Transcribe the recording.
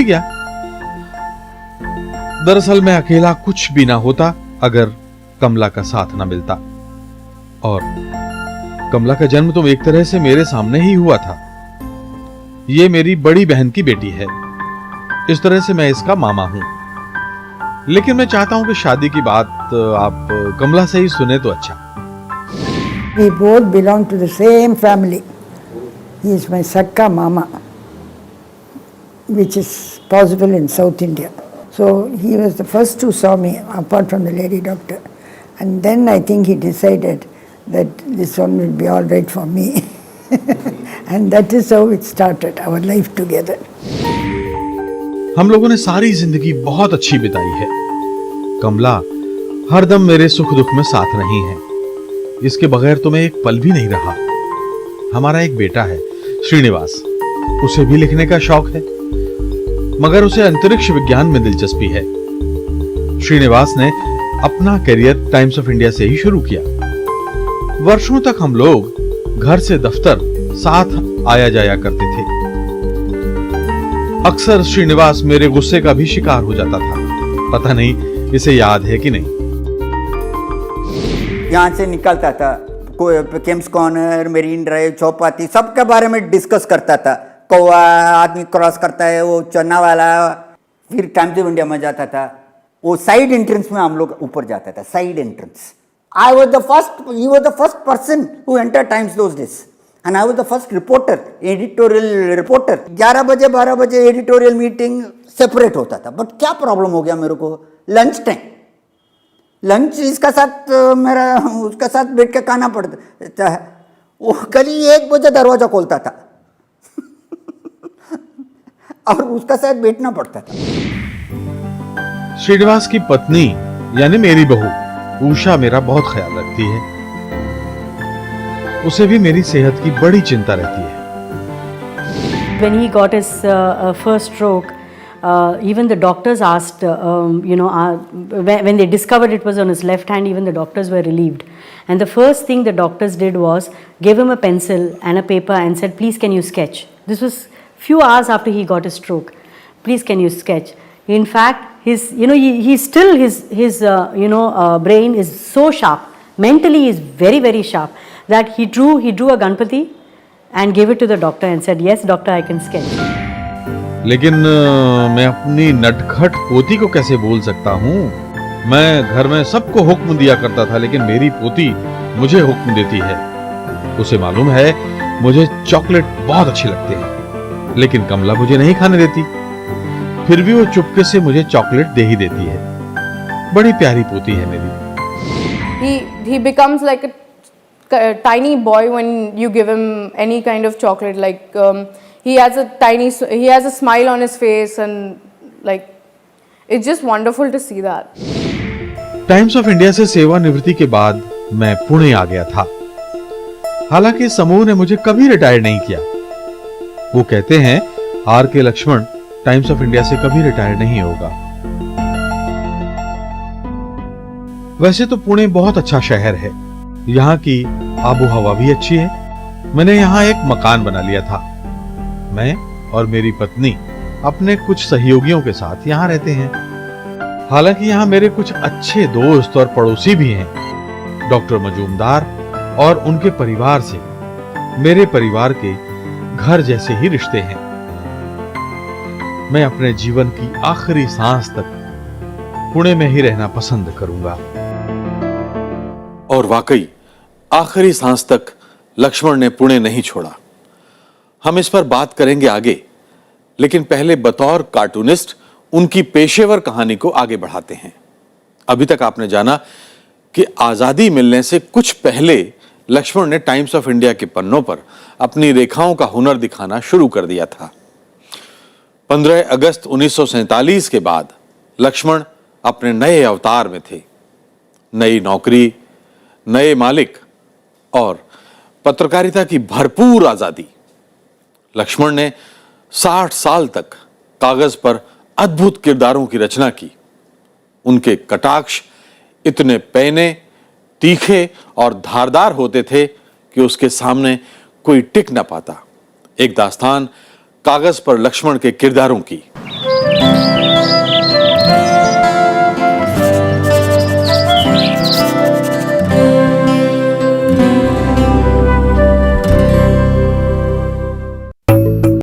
गया। दरअसल मैं अकेला कुछ भी ना होता अगर कमला का साथ ना मिलता, और कमला का जन्म तो एक तरह से मेरे सामने ही हुआ था। ये मेरी बड़ी बहन की बेटी है, इस तरह से मैं इसका मामा हूं। लेकिन मैं चाहता हूं कि शादी की बात आप कमला से ही सुने तो अच्छा। We both belong to the same family. He is my Sakka Mama, which is possible in South India. So he was the first who saw me, apart from the lady doctor. And then I think he decided that this one will be all right for me. And that is how it started, our life together. हम लोगों ने सारी जिंदगी बहुत अच्छी बिताई है। कमला हरदम मेरे सुख दुख में साथ रही है। इसके बगैर तो मैं एक पल भी नहीं रहा। हमारा एक बेटा है श्रीनिवास, उसे भी लिखने का शौक है, मगर उसे अंतरिक्ष विज्ञान में दिलचस्पी है। श्रीनिवास ने अपना करियर टाइम्स ऑफ इंडिया से ही शुरू किया। वर्षों तक हम लोग घर से दफ्तर साथ आया जाया करते थे। अक्सर श्रीनिवास मेरे गुस्से का भी शिकार हो जाता था। पता नहीं इसे याद है कि नहीं। यहाँ से निकलता था, कोई Kemps corner, marine drive, Chowpatty, सबके बारे में डिस्कस करता था। कौवा आदमी क्रॉस करता है, वो चन्ना वाला, फिर टाइम्स ऑफ इंडिया में जाता था। वो साइड एंट्रेंस में हम लोग ऊपर जाता था, side entrance. I was the first, he was the first person who entered Times those days. And I was the first reporter, editorial reporter. 11 बजे 12 बजे एडिटोरियल मीटिंग सेपरेट होता था। बट क्या प्रॉब्लम हो गया मेरे को, लंच टाइम, लंच इसका साथ मेरा उसका साथ बैठ के खाना पड़ता है। वो कल ही 1 बजे दरवाजा खोलता था और उसका साथ बैठना पड़ता था। श्रीनिवास की पत्नी यानी मेरी बहू उषा मेरा बहुत ख्याल रखती है। उसे भी मेरी सेहत की बड़ी चिंता रहती है। When he got his first stroke, even the doctors asked, when they discovered it was on his left hand, even the doctors were relieved. And the first thing the doctors did was gave him a pencil and a paper and said, please can you sketch. This was few hours after he got his stroke. Please can you sketch. In fact, his brain is so sharp, mentally he is very very sharp, that he drew a Ganpati and gave it to the doctor and said, yes doctor, I can sketch. लेकिन मैं अपनी नटखट पोती को कैसे बोल सकता हूँ। मैं घर में सबको हुक्म दिया करता था, लेकिन मेरी पोती मुझे हुक्म देती है। उसे मालूम है मुझे चॉकलेट बहुत अच्छे लगते हैं, लेकिन कमला मुझे नहीं खाने देती। फिर भी वो चुपके से मुझे चॉकलेट दे ही देती है। बड़ी प्यारी पोती है मेरी। He becomes like a tiny boy when you give him any kind of chocolate. Like he has a smile on his face, and like it's just wonderful to see that. Times of India से सेवानिवृत्ति के बाद मैं पुणे आ गया था। हालांकि समूह ने मुझे कभी रिटायर नहीं किया। वो कहते हैं आर के लक्ष्मण टाइम्स ऑफ इंडिया से कभी रिटायर नहीं होगा। वैसे तो पुणे बहुत अच्छा शहर है, यहाँ की आबो हवा भी अच्छी है। मैंने यहाँ एक मकान बना लिया था। मैं और मेरी पत्नी अपने कुछ सहयोगियों के साथ यहाँ रहते हैं। हालांकि यहाँ मेरे कुछ अच्छे दोस्त और पड़ोसी भी हैं। डॉक्टर मजूमदार और उनके परिवार से मेरे परिवार के घर जैसे ही रिश्ते हैं। मैं अपने जीवन की आखिरी सांस तक पुणे में ही रहना पसंद करूंगा। और वाकई आखिरी सांस तक लक्ष्मण ने पुणे नहीं छोड़ा। हम इस पर बात करेंगे आगे, लेकिन पहले बतौर कार्टूनिस्ट उनकी पेशेवर कहानी को आगे बढ़ाते हैं। अभी तक आपने जाना कि आजादी मिलने से कुछ पहले लक्ष्मण ने टाइम्स ऑफ इंडिया के पन्नों पर अपनी रेखाओं का हुनर दिखाना शुरू कर दिया था। 15 अगस्त 1947 के बाद लक्ष्मण अपने नए अवतार में थे। नई नौकरी, नए मालिक और पत्रकारिता की भरपूर आजादी। लक्ष्मण ने 60 साल तक कागज पर अद्भुत किरदारों की रचना की। उनके कटाक्ष इतने पैने, तीखे और धारदार होते थे कि उसके सामने कोई टिक न पाता। एक दास्तान कागज पर लक्ष्मण के किरदारों की।